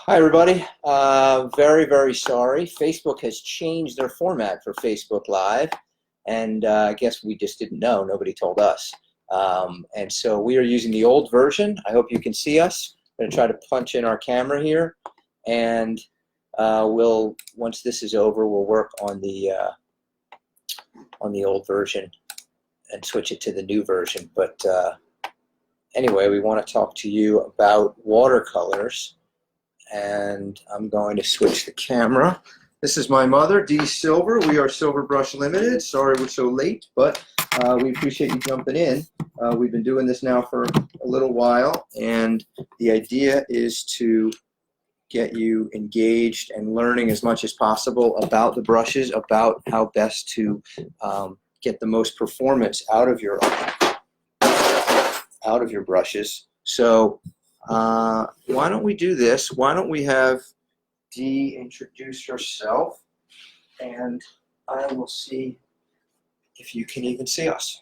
Hi, everybody. Very sorry. Facebook has changed their format for Facebook Live, and I guess we just didn't know. Nobody told us. And so we are using the old version. I hope you can see us. I'm going to try to punch in our camera here, and once this is over, we'll work on the old version and switch it to the new version. But anyway, we want to talk to you about watercolors. And I'm going to switch the camera. This is my mother, Dee Silver. We are Silver Brush Limited. Sorry we're so late, but we appreciate you jumping in. We've been doing this now for a little while, and the idea is to get you engaged and learning as much as possible about the brushes, about how best to get the most performance out of your brushes. So why don't we do this? Why don't we have Dee introduce herself, and I will see if you can even see us.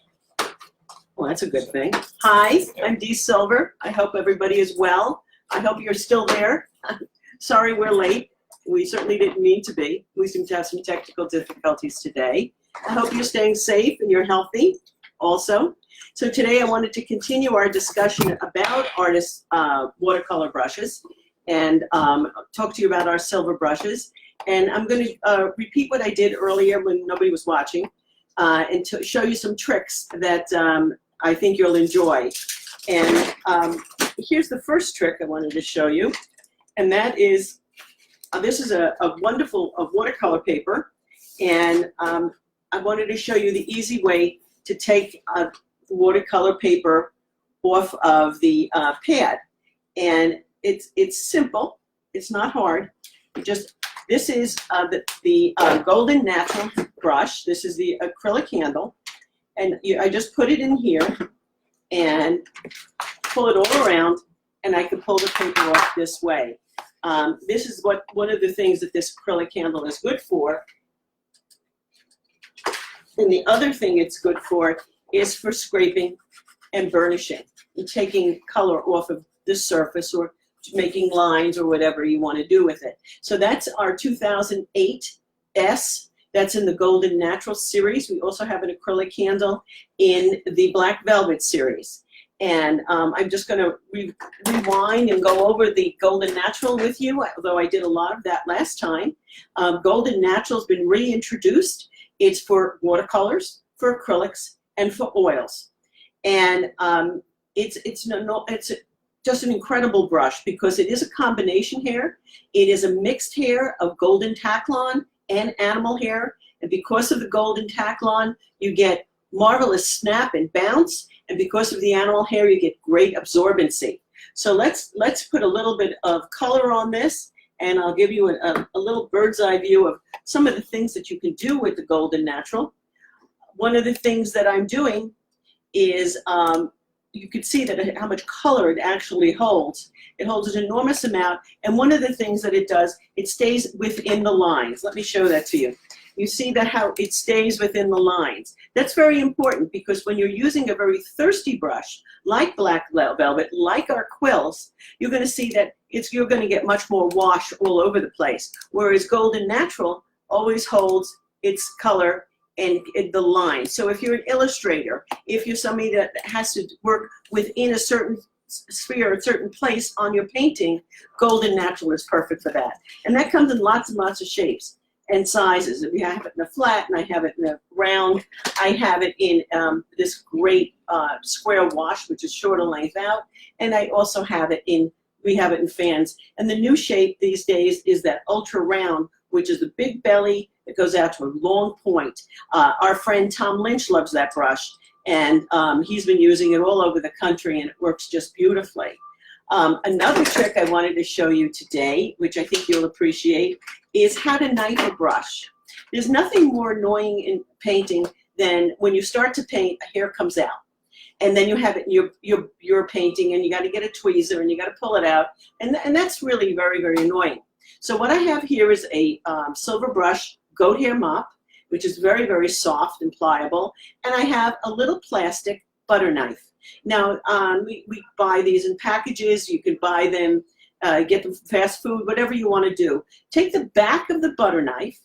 Well, that's a good thing. Hi, I'm Dee Silver. I hope everybody is well. I hope you're still there. Sorry we're late. We certainly didn't mean to be. We seem to have some technical difficulties today. I hope you're staying safe and you're healthy also. So today I wanted to continue our discussion about artists' watercolor brushes and talk to you about our silver brushes. And I'm going to repeat what I did earlier when nobody was watching and to show you some tricks that I think you'll enjoy. And here's the first trick I wanted to show you, and that is, this is a wonderful watercolor paper, and I wanted to show you the easy way to take watercolor paper off of the pad. And it's simple, it's not hard. This is the Golden Natural brush. This is the acrylic handle, and I just put it in here and pull it all around, and I can pull the paper off this way. This is one of the things that this acrylic handle is good for. And the other thing it's good for is for scraping and burnishing and taking color off of the surface or making lines or whatever you want to do with it. So that's our 2008 S. That's in the Golden Natural series. We also have an acrylic handle in the Black Velvet series. And I'm just going to rewind and go over the Golden Natural with you, although I did a lot of that last time. Golden Natural has been reintroduced. It's for watercolors, for acrylics, and for oils. And it's just an incredible brush because it is a combination hair. It is a mixed hair of golden Taklon and animal hair. And because of the golden Taklon, you get marvelous snap and bounce. And because of the animal hair, you get great absorbency. So let's put a little bit of color on this, and I'll give you a little bird's eye view of some of the things that you can do with the Golden Natural. One of the things that I'm doing is you can see that how much color it actually holds. It holds an enormous amount, and one of the things that it does, it stays within the lines. Let me show that to you. You see that how it stays within the lines. That's very important because when you're using a very thirsty brush, like Black Velvet, like our Quills, you're going to see that you're going to get much more wash all over the place. Whereas Golden Natural always holds its color and the line. So if you're an illustrator, if you're somebody that has to work within a certain sphere, a certain place on your painting, Golden Natural is perfect for that. And that comes in lots and lots of shapes and sizes. If you have it in a flat, and I have it in a round, I have it in this great square wash, which is shorter length out, and I also have it we have it in fans. And the new shape these days is that ultra round, which is the big belly that goes out to a long point. Our friend Tom Lynch loves that brush, and he's been using it all over the country, and it works just beautifully. Another trick I wanted to show you today, which I think you'll appreciate, is how to knife a brush. There's nothing more annoying in painting than when you start to paint, a hair comes out. And then you have it in your painting, and you got to get a tweezer, and you got to pull it out. And that's really very, very annoying. So what I have here is a silver brush goat hair mop, which is very, very soft and pliable. And I have a little plastic butter knife. Now, we buy these in packages. You can buy them get the fast food, whatever you want to do. Take the back of the butter knife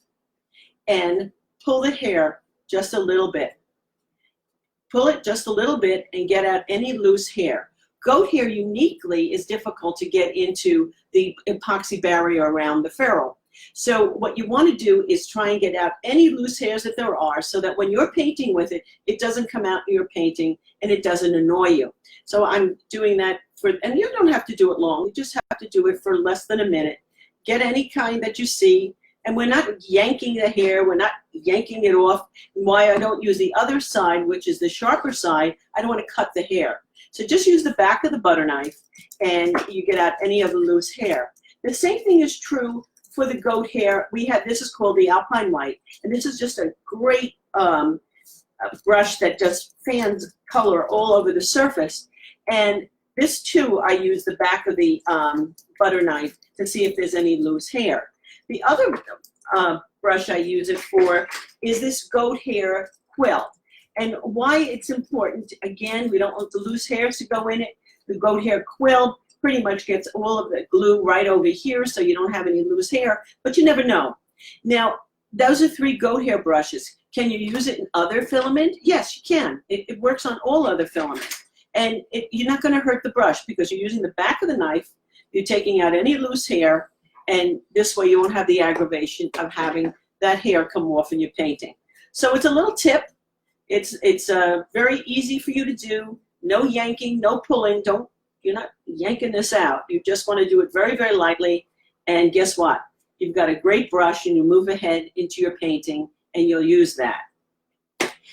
and pull the hair just a little bit. Pull it just a little bit and get out any loose hair. Goat hair uniquely is difficult to get into the epoxy barrier around the ferrule. So what you want to do is try and get out any loose hairs that there are so that when you're painting with it, it doesn't come out in your painting and it doesn't annoy you. So I'm doing that and you don't have to do it long, you just have to do it for less than a minute. Get any kind that you see, and we're not yanking the hair, we're not yanking it off. And why I don't use the other side, which is the sharper side, I don't want to cut the hair. So just use the back of the butter knife and you get out any of the loose hair. The same thing is true for the goat hair. This is called the Alpine White, and this is just a great brush that just fans color all over the surface. And this too, I use the back of the butter knife to see if there's any loose hair. The other brush I use it for is this goat hair quill. And why it's important, again, we don't want the loose hairs to go in it. The goat hair quill pretty much gets all of the glue right over here, so you don't have any loose hair, but you never know. Now, those are 3 goat hair brushes. Can you use it in other filament? Yes, you can. It works on all other filament. And you're not going to hurt the brush because you're using the back of the knife, you're taking out any loose hair, and this way you won't have the aggravation of having that hair come off in your painting. So it's a little tip. It's very easy for you to do. No yanking, no pulling. You're not yanking this out. You just want to do it very, very lightly. And guess what? You've got a great brush and you move ahead into your painting and you'll use that.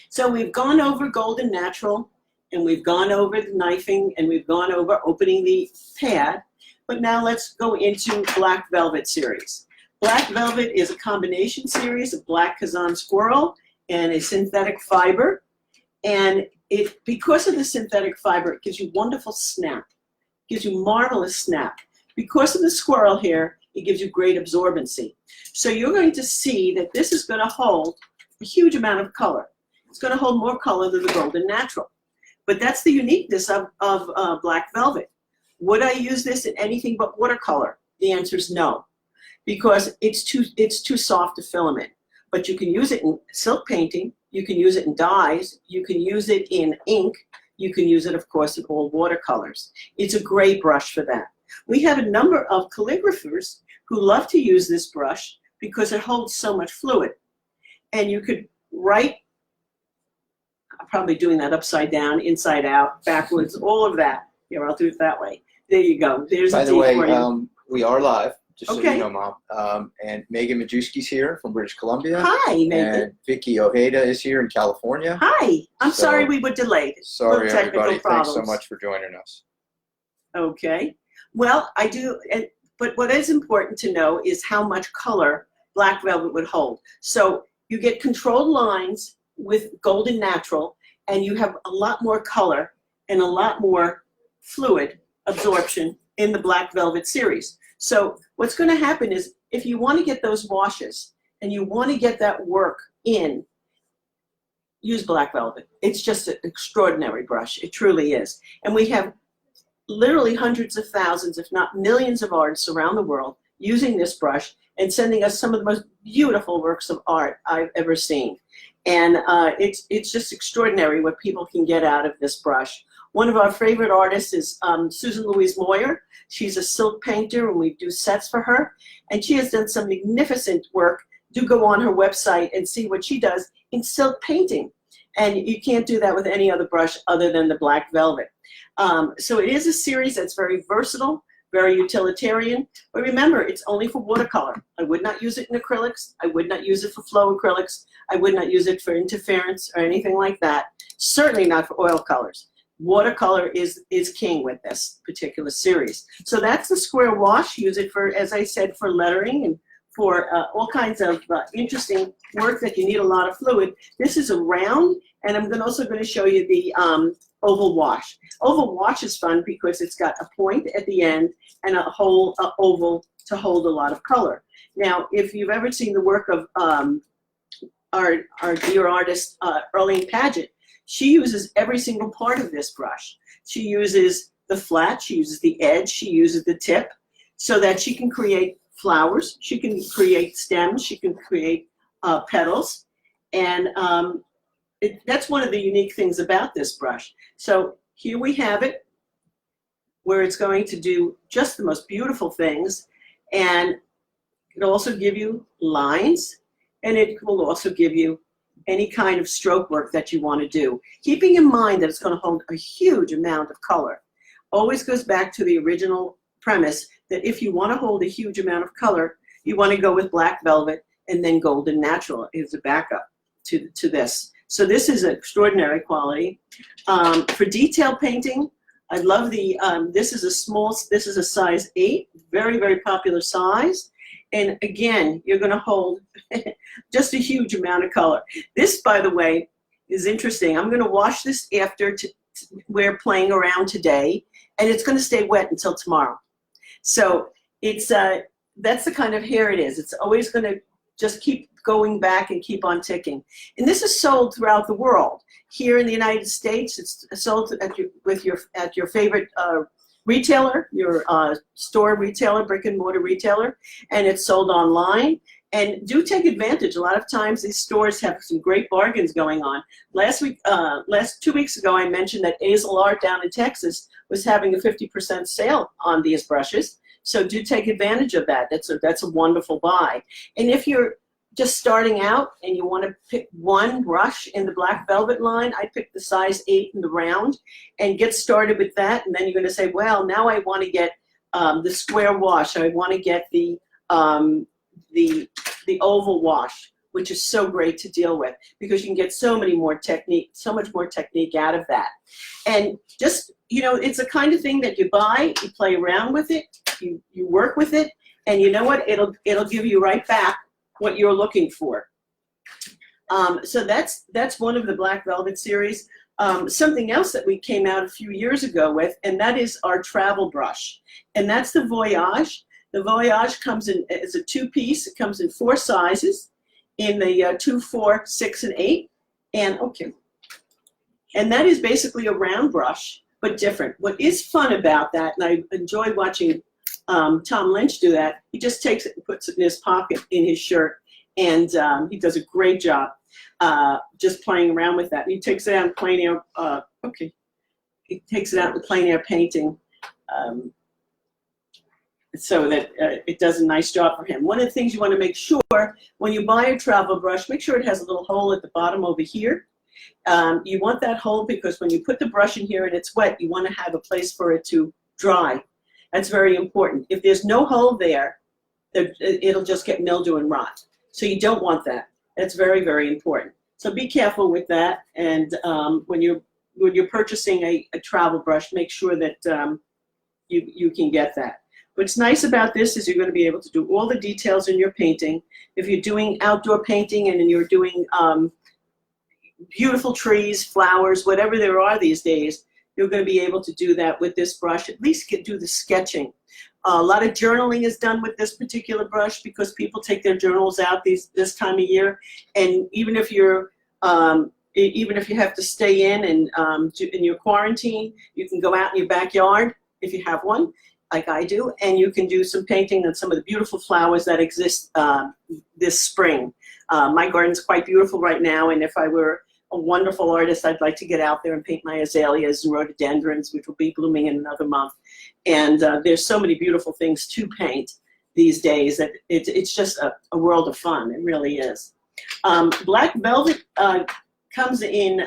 So we've gone over Golden Natural and we've gone over the knifing and we've gone over opening the pad. But now let's go into Black Velvet series. Black Velvet is a combination series of black Kazan squirrel and a synthetic fiber. And because of the synthetic fiber, it gives you wonderful snap. It gives you marvelous snap. Because of the squirrel hair, it gives you great absorbency. So you're going to see that this is going to hold a huge amount of color. It's going to hold more color than the Golden Natural. But that's the uniqueness of Black Velvet. Would I use this in anything but watercolor? The answer is no, because it's too soft a filament. But you can use it in silk painting, you can use it in dyes, you can use it in ink, you can use it, of course, in all watercolors. It's a great brush for that. We have a number of calligraphers who love to use this brush because it holds so much fluid. And you could write, I'm probably doing that upside down, inside out, backwards, all of that. Here, I'll do it that way. There you go. There's By a the tip way, for you. we are live, just so Okay. you know, Mom. And Megan Majewski's here from British Columbia. Hi, Megan. And Vicky Ojeda is here in California. Hi. I'm So- sorry we were delayed. Sorry, Little technical everybody. Thanks so problems. much for joining us. Okay. Well, I do, but what is important to know is how much color Black Velvet would hold. So you get controlled lines with Golden Natural, and you have a lot more color and a lot more fluid absorption in the Black Velvet series. So what's going to happen is if you want to get those washes and you want to get that work in, use Black Velvet. It's just an extraordinary brush. It truly is. And we have literally hundreds of thousands, if not millions of artists around the world using this brush and sending us some of the most beautiful works of art I've ever seen. And it's just extraordinary what people can get out of this brush. One of our favorite artists is Susan Louise Moyer. She's a silk painter, and we do sets for her. And she has done some magnificent work. Do go on her website and see what she does in silk painting. And you can't do that with any other brush other than the Black Velvet. So it is a series that's very versatile, very utilitarian. But remember, it's only for watercolor. I would not use it in acrylics. I would not use it for flow acrylics. I would not use it for interference or anything like that. Certainly not for oil colors. Watercolor is king with this particular series. So that's the square wash. Use it for, as I said, for lettering and for all kinds of interesting work that you need a lot of fluid. This is a round, and I'm also going to show you the oval wash. Oval wash is fun because it's got a point at the end and a whole oval to hold a lot of color. Now, if you've ever seen the work of our dear artist, Earlene Paget, she uses every single part of this brush. She uses the flat, she uses the edge, she uses the tip. so that she can create flowers, she can create stems, she can create petals, and that's one of the unique things about this brush. So here we have it, where it's going to do just the most beautiful things, and it'll also give you lines, and it will also give you any kind of stroke work that you want to do, keeping in mind that it's going to hold a huge amount of color. Always goes back to the original premise that if you want to hold a huge amount of color, you want to go with black velvet and then golden natural as a backup to this. So this is an extraordinary quality. For detail painting, I love the, this is a size 8, very, very popular size. And again, you're going to hold just a huge amount of color. This, by the way, is interesting. I'm going to wash this after we're playing around today, and it's going to stay wet until tomorrow. So it's that's the kind of hair it is. It's always going to just keep going back and keep on ticking. And this is sold throughout the world. Here in the United States, it's sold at your favorite retailer, your store retailer, brick and mortar retailer, and it's sold online. And do take advantage. A lot of times these stores have some great bargains going on. Last 2 weeks ago, I mentioned that Azel Art down in Texas was having a 50% sale on these brushes. So do take advantage of that. That's a wonderful buy. And if you're just starting out and you want to pick one brush in the black velvet line, I picked the size 8 in the round, and get started with that. And then you're going to say, well, now I want to get the square wash. I want to get the oval wash, which is so great to deal with because you can get so much more technique out of that. And just, you know, it's the kind of thing that you buy, you play around with it, you work with it, and you know what, it'll give you right back what you're looking for. So that's one of the Black Velvet series. Something else that we came out a few years ago with, and that is our travel brush, and that's the Voyage. The Voyage comes in as a 2-piece. It comes in 4 sizes, in the 2, 4, 6, and 8. And okay, and that is basically a round brush, but different. What is fun about that, and I enjoy watching Tom Lynch do that, he just takes it and puts it in his pocket in his shirt, and he does a great job just playing around with that. And he takes it out in plein air. He takes it out in plein air painting. So that it does a nice job for him. One of the things you want to make sure when you buy a travel brush, make sure it has a little hole at the bottom over here. You want that hole because when you put the brush in here and it's wet, you want to have a place for it to dry. That's very important. If there's no hole there, it'll just get mildew and rot. So you don't want that. That's very, very important. So be careful with that. And when you're purchasing a travel brush, make sure that you can get that. What's nice about this is you're going to be able to do all the details in your painting. If you're doing outdoor painting and you're doing beautiful trees, flowers, whatever there are these days, you're going to be able to do that with this brush. At least do the sketching. A lot of journaling is done with this particular brush because people take their journals out this time of year. And even if you have to stay in and in your quarantine, you can go out in your backyard if you have one, like I do, and you can do some painting on some of the beautiful flowers that exist this spring. My garden's quite beautiful right now, and if I were a wonderful artist, I'd like to get out there and paint my azaleas and rhododendrons, which will be blooming in another month. And there's so many beautiful things to paint these days that it's just a world of fun. It really is. Black Velvet comes in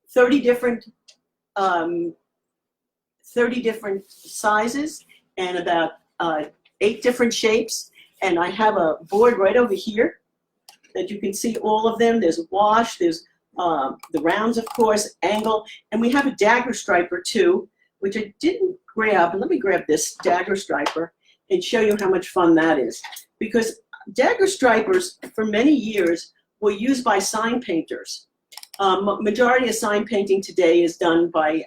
30 different sizes and about 8 different shapes. And I have a board right over here that you can see all of them. There's wash, there's the rounds, of course, angle, and we have a dagger striper too, which I didn't grab. Let me grab this dagger striper and show you how much fun that is. Because dagger stripers, for many years, were used by sign painters. Majority of sign painting today is done by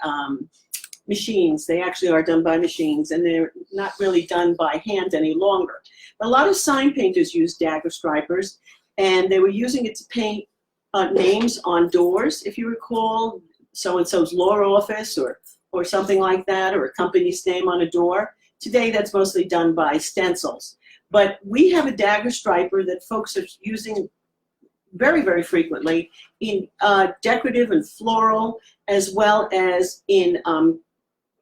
machines. They actually are done by machines, and they're not really done by hand any longer. A lot of sign painters use dagger stripers, and they were using it to paint names on doors, if you recall, so-and-so's law office or something like that, or a company's name on a door. today that's mostly done by stencils. But we have a dagger striper that folks are using very, very frequently in decorative and floral, as well as in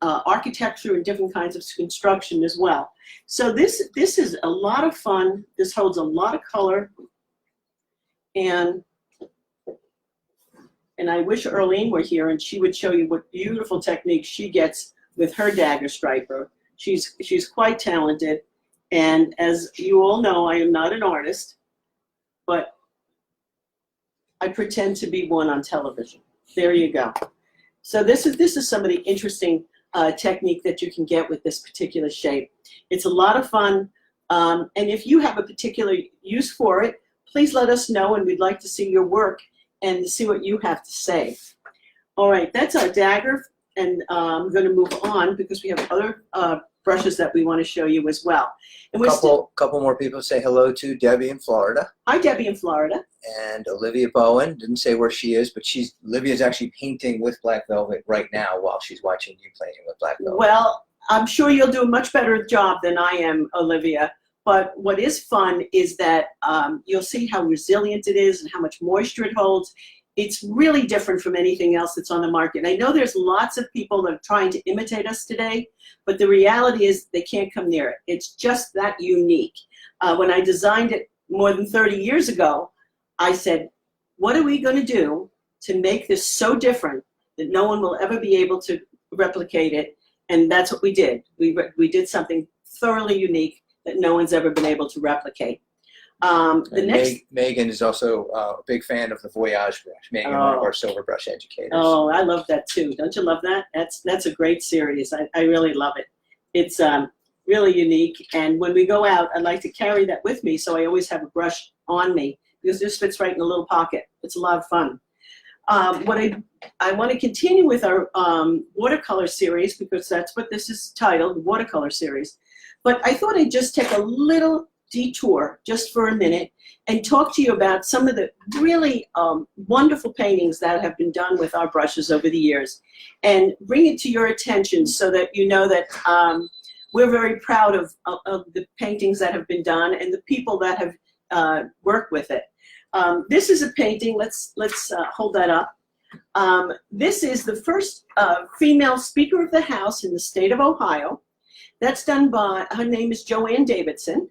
architecture and different kinds of construction as well. So this is a lot of fun. This holds a lot of color, and I wish Earlene were here and she would show you what beautiful techniques she gets with her dagger striper. She's quite talented, and as you all know, I am not an artist, but I pretend to be one on television. There you go. So this is some of the interesting technique that you can get with this particular shape. It's a lot of fun, and if you have a particular use for it, please let us know, and we'd like to see your work and see what you have to say. All right, that's our dagger, and I'm going to move on because we have other brushes that we want to show you as well. And couple more people say hello to Debbie in Florida. Hi, Debbie in Florida. And Olivia Bowen didn't say where she is, but Olivia's actually painting with black velvet right now while she's watching you painting with black velvet. Well, I'm sure you'll do a much better job than I am, Olivia. But what is fun is that you'll see how resilient it is and how much moisture it holds. It's really different from anything else that's on the market. And I know there's lots of people that are trying to imitate us today, but the reality is they can't come near it. It's just that unique. When I designed it more than 30 years ago, I said, what are we going to do to make this so different that no one will ever be able to replicate it? And that's what we did. We did something thoroughly unique that no one's ever been able to replicate. Megan is also a big fan of the Voyage brush. Megan, one of our silver brush educators. Oh, I love that too. Don't you love that? That's a great series. I really love it. It's really unique. And when we go out, I like to carry that with me, so I always have a brush on me because this fits right in a little pocket. It's a lot of fun. What I want to continue with our watercolor series, because that's what this is titled, Watercolor Series. But I thought I'd just take a little detour just for a minute and talk to you about some of the really wonderful paintings that have been done with our brushes over the years, and bring it to your attention so that you know that we're very proud of the paintings that have been done and the people that have worked with it. This is a painting. Let's hold that up. This is the first female Speaker of the House in the state of Ohio. That's done by, her name is Joanne Davidson.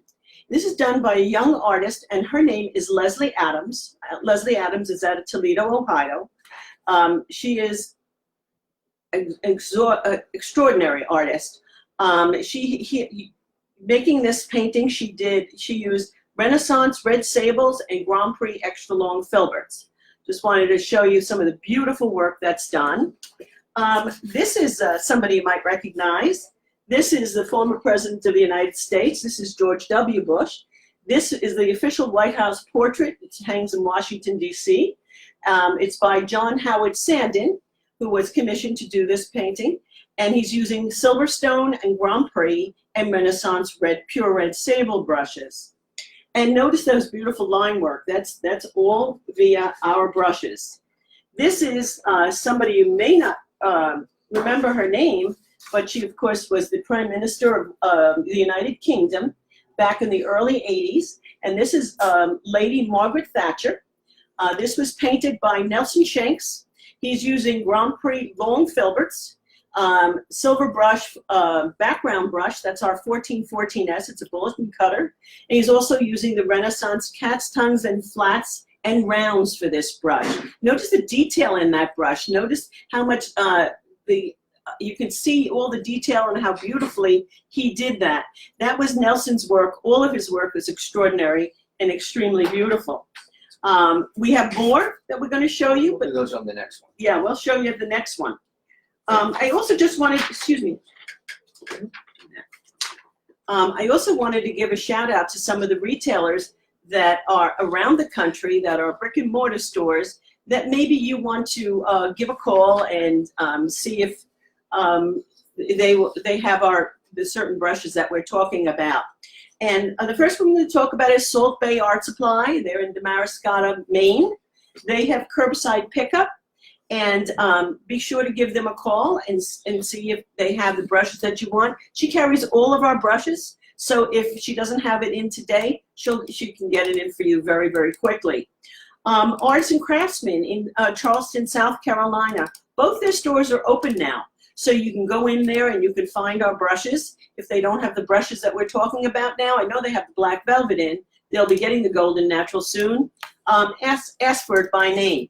This is done by a young artist, and her name is Leslie Adams. Leslie Adams is out of Toledo, Ohio. She is an extraordinary artist. Making this painting, she used Renaissance red sables and Grand Prix extra long filberts. Just wanted to show you some of the beautiful work that's done. This is somebody you might recognize. This is the former President of the United States. This is George W. Bush. This is the official White House portrait. It hangs in Washington, D.C. It's by John Howard Sandin, who was commissioned to do this painting. And he's using Silverstone and Grand Prix and Renaissance pure red sable brushes. And notice those beautiful line work. That's all via our brushes. This is somebody you may not remember her name, but she, of course, was the Prime Minister of the United Kingdom back in the early 80s. And this is Lady Margaret Thatcher. This was painted by Nelson Shanks. He's using Grand Prix long filberts, silver brush, background brush. That's our 1414S. It's a bulletin cutter. And he's also using the Renaissance cat's tongues and flats and rounds for this brush. Notice the detail in that brush. Notice how much you can see all the detail and how beautifully he did that. That was Nelson's work. All of his work was extraordinary and extremely beautiful. We have more that we're going to show you. But those on the next one. Yeah, we'll show you the next one. I also just wanted, I also wanted to give a shout out to some of the retailers that are around the country that are brick and mortar stores that maybe you want to give a call and see if they have the certain brushes that we're talking about. And the first one we're going to talk about is Salt Bay Art Supply. They're in Damariscotta, Maine. They have curbside pickup, And be sure to give them a call and see if they have the brushes that you want. She carries all of our brushes, so if she doesn't have it in today, she can get it in for you very, very quickly. Arts and Craftsmen in Charleston, South Carolina. Both their stores are open now, so you can go in there and you can find our brushes. If they don't have the brushes that we're talking about now, I know they have the black velvet in. They'll be getting the golden natural soon. Ask for it by name.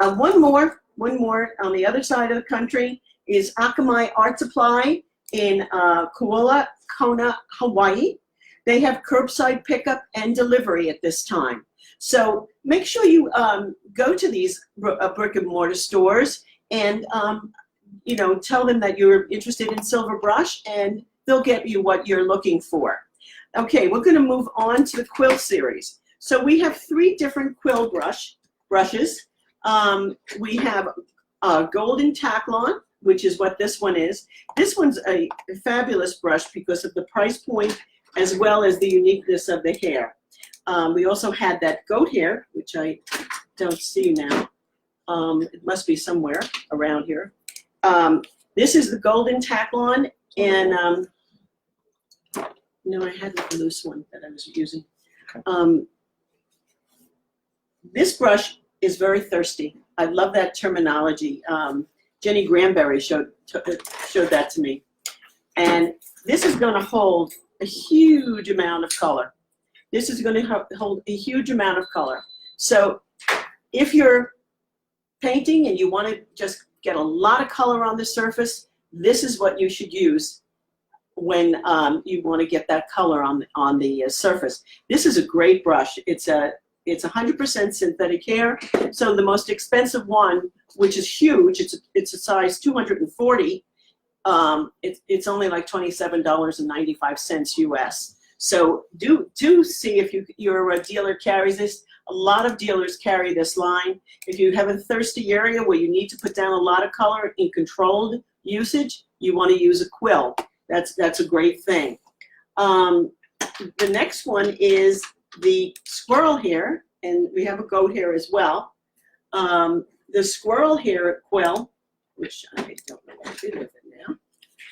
One more on the other side of the country is Akamai Art Supply in Kauai, Kona, Hawaii. They have curbside pickup and delivery at this time. So make sure you go to these brick and mortar stores and you know, tell them that you're interested in silver brush, and they'll get you what you're looking for. Okay, we're going to move on to the Quill series. So we have 3 different Quill brushes. We have Golden Taklon, which is what this one is. This one's a fabulous brush because of the price point as well as the uniqueness of the hair. We also had that goat hair, which I don't see now. It must be somewhere around here. This is the Golden Taklon, and no, I had the loose one that I was using. This brush is very thirsty. I love that terminology. Jenny Granberry showed that to me. And this is going to hold a huge amount of color. This is going to hold a huge amount of color. So if you're painting and you want to just get a lot of color on the surface, this is what you should use when you want to get that color on the surface. This is a great brush. It's 100% synthetic hair. So the most expensive one, which is huge, it's a size 240. It's only like $27.95 US. So do see if your dealer carries this. A lot of dealers carry this line. If you have a thirsty area where you need to put down a lot of color in controlled usage, you want to use a Quill. That's a great thing. The next one is the squirrel hair, and we have a goat hair as well. The squirrel hair Quill, which I don't know what I did with it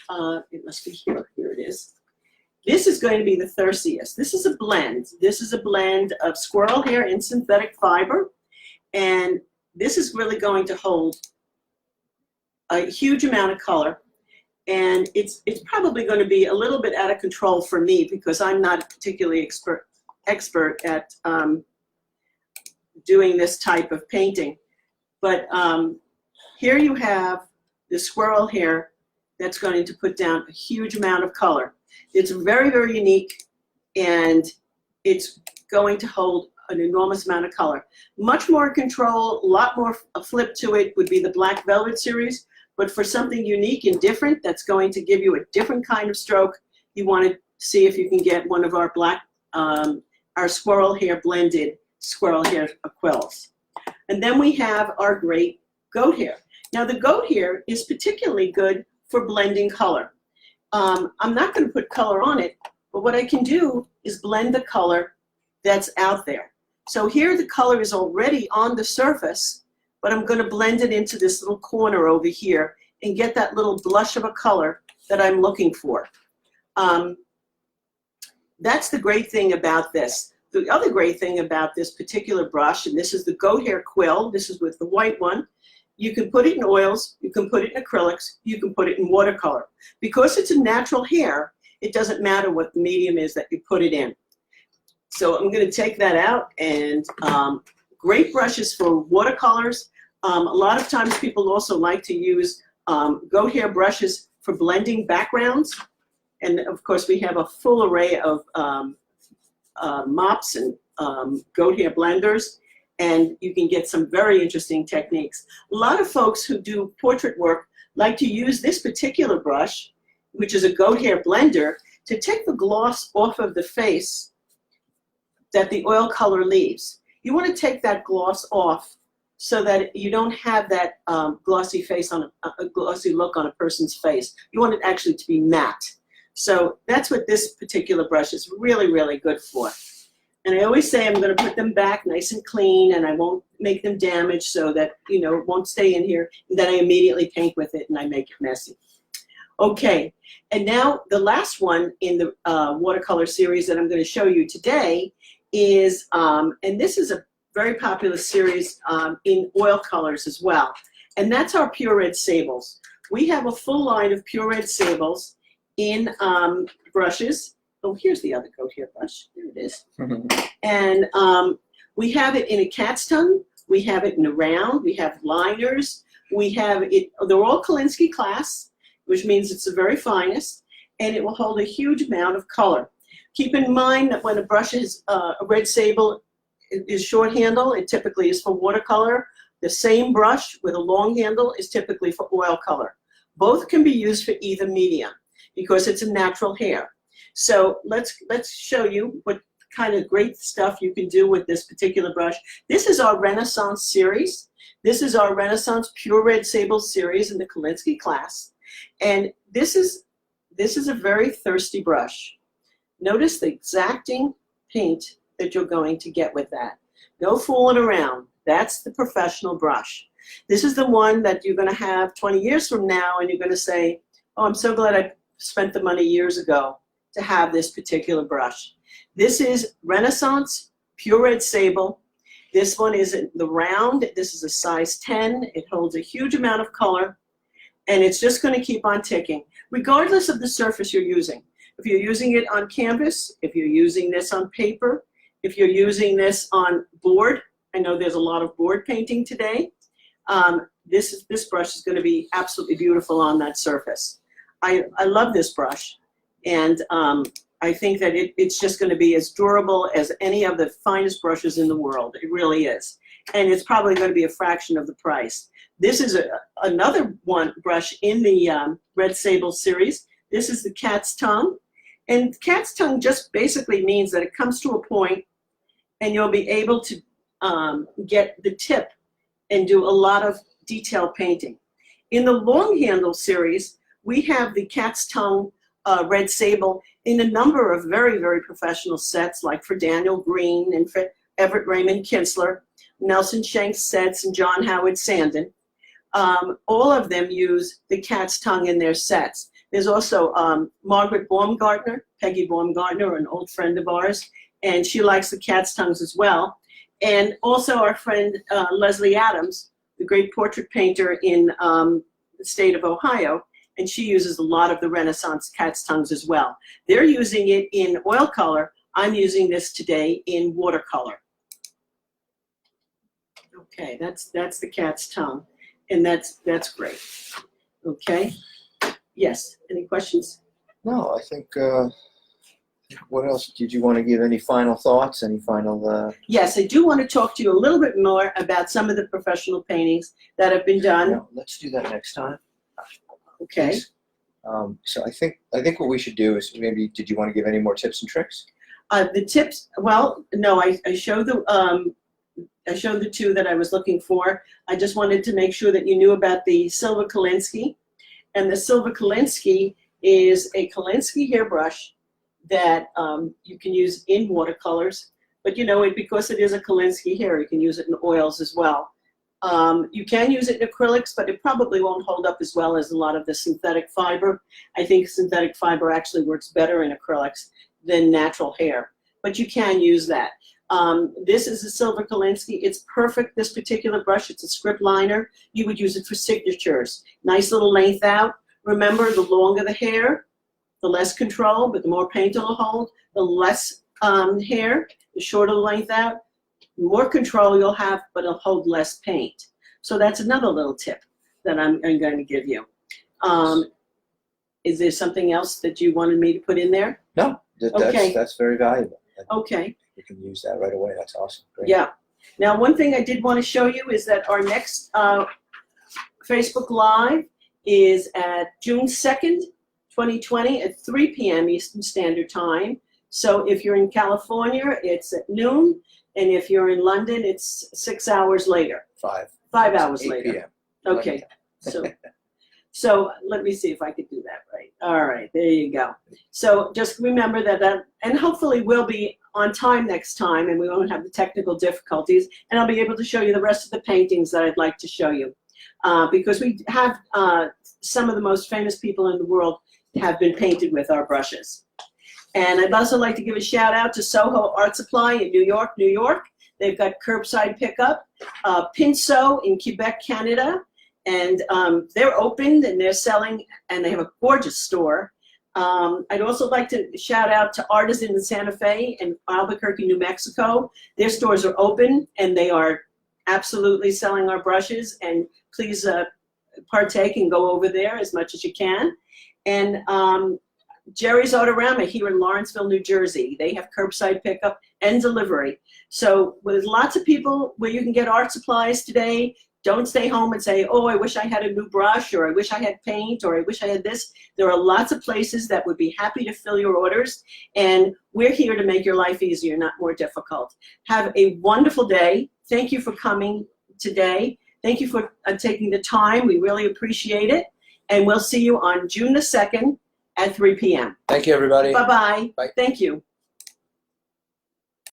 now. It must be here. Here it is. This is going to be the thirstiest. This is a blend. This is a blend of squirrel hair and synthetic fiber, and this is really going to hold a huge amount of color. And it's probably going to be a little bit out of control for me because I'm not particularly expert at doing this type of painting. But here you have the squirrel hair that's going to put down a huge amount of color. It's very, very unique, and it's going to hold an enormous amount of color. Much more control, a lot more flip to it would be the Black Velvet series. But for something unique and different that's going to give you a different kind of stroke, you want to see if you can get one of our our squirrel hair blended squirrel hair quills. And then we have our great goat hair. Now the goat hair is particularly good for blending color. I'm not going to put color on it, but what I can do is blend the color that's out there. So here the color is already on the surface, but I'm going to blend it into this little corner over here and get that little blush of a color that I'm looking for. That's the great thing about this. The other great thing about this particular brush, and this is the goat hair quill, this is with the white one, you can put it in oils, you can put it in acrylics, you can put it in watercolor. Because it's a natural hair, it doesn't matter what the medium is that you put it in. So I'm going to take that out, and great brushes for watercolors. A lot of times people also like to use goat hair brushes for blending backgrounds. And of course we have a full array of mops and goat hair blenders, and you can get some very interesting techniques. A lot of folks who do portrait work like to use this particular brush, which is a goat hair blender, to take the gloss off of the face that the oil color leaves. You want to take that gloss off so that you don't have that glossy face on a glossy look on a person's face. You want it actually to be matte. So that's what this particular brush is really, really good for. And I always say I'm going to put them back nice and clean, and I won't make them damaged so that, you know, it won't stay in here. And then I immediately paint with it and I make it messy. Okay, and now the last one in the watercolor series that I'm going to show you today is, and this is a very popular series in oil colors as well, and that's our pure red sables. We have a full line of pure red sables in brushes. Oh, here's the other coat here brush. There it is. And we have it in a cat's tongue. We have it in a round. We have liners. We have it, they're all Kolinsky class, which means it's the very finest, and it will hold a huge amount of color. Keep in mind that when a brush is a red sable is short handle, it typically is for watercolor. The same brush with a long handle is typically for oil color. Both can be used for either medium because it's a natural hair. So let's show you what kind of great stuff you can do with this particular brush. This is our Renaissance series. This is our Renaissance Pure Red Sable series in the Kolinsky class. And this is a very thirsty brush. Notice the exacting paint that you're going to get with that. No fooling around. That's the professional brush. This is the one that you're going to have 20 years from now, and you're going to say, oh, I'm so glad I spent the money years ago to have this particular brush. This is Renaissance Pure Red Sable. This one is in the round. This is a size 10. It holds a huge amount of color, and it's just going to keep on ticking, regardless of the surface you're using. If you're using it on canvas, if you're using this on paper, if you're using this on board, I know there's a lot of board painting today, this brush is going to be absolutely beautiful on that surface. I love this brush, and I think that it's just going to be as durable as any of the finest brushes in the world. It really is. And it's probably going to be a fraction of the price. This is another one brush in the Red Sable series. This is the cat's tongue. And cat's tongue just basically means that it comes to a point and you'll be able to get the tip and do a lot of detail painting. In the long handle series, we have the cat's tongue Red Sable in a number of very, very professional sets, like for Daniel Green and for Everett Raymond Kinsler, Nelson Shanks sets, and John Howard Sandon. All of them use the cat's tongue in their sets. There's also Margaret Baumgartner, Peggy Baumgartner, an old friend of ours, and she likes the cat's tongues as well. And also our friend Leslie Adams, the great portrait painter in the state of Ohio, and she uses a lot of the Renaissance cat's tongues as well. They're using it in oil color. I'm using this today in watercolor. Okay, that's the cat's tongue, and that's great. Okay, yes. Any questions? No, I think. What else did you want to give? Any final thoughts? Any final? Yes, I do want to talk to you a little bit more about some of the professional paintings that have been done. No, let's do that next time. Okay. Please. So I think what we should do is maybe. Did you want to give any more tips and tricks? The tips. Well, no, I showed the two that I was looking for. I just wanted to make sure that you knew about the Silver Kolinsky, and the Silver Kolinsky is a Kolinsky hairbrush that you can use in watercolors, but you know, because it is a Kolinsky hair, you can use it in oils as well. You can use it in acrylics, but it probably won't hold up as well as a lot of the synthetic fiber. I think synthetic fiber actually works better in acrylics than natural hair, but you can use that. This is a Silver Kolinsky. It's perfect, this particular brush. It's a script liner. You would use it for signatures. Nice little length out. Remember, the longer the hair, the less control, but the more paint it'll hold. The less hair, the shorter the length out, the more control you'll have, but it'll hold less paint. So that's another little tip that I'm going to give you. Is there something else that you wanted me to put in there? No, that's very valuable. Okay. You can use that right away. That's awesome. Great. Yeah. Now, one thing I did want to show you is that our next Facebook Live is at June 2nd, 2020 at 3 p.m. Eastern Standard Time. So if you're in California, it's at noon, and if you're in London, it's 6 hours later. 5 5 hours 8 later. p.m. Okay. So let me see if I could do that right. All right, there you go. So just remember that, and hopefully we'll be on time next time and we won't have the technical difficulties, and I'll be able to show you the rest of the paintings that I'd like to show you. Because we have some of the most famous people in the world have been painted with our brushes. And I'd also like to give a shout out to Soho Art Supply in New York, New York. They've got curbside pickup. Pinceau in Quebec, Canada. And they're open and they're selling, and they have a gorgeous store. I'd also like to shout out to Artisan in Santa Fe and Albuquerque, New Mexico. Their stores are open and they are absolutely selling our brushes, and please partake and go over there as much as you can. And Jerry's Autorama here in Lawrenceville, New Jersey. They have curbside pickup and delivery. So there's lots of people where you can get art supplies today. Don't stay home and say, oh, I wish I had a new brush, or I wish I had paint, or I wish I had this. There are lots of places that would be happy to fill your orders, and we're here to make your life easier, not more difficult. Have a wonderful day. Thank you for coming today. Thank you for taking the time. We really appreciate it. And we'll see you on June the 2nd at 3 p.m. Thank you, everybody. Bye-bye. Bye. Thank you.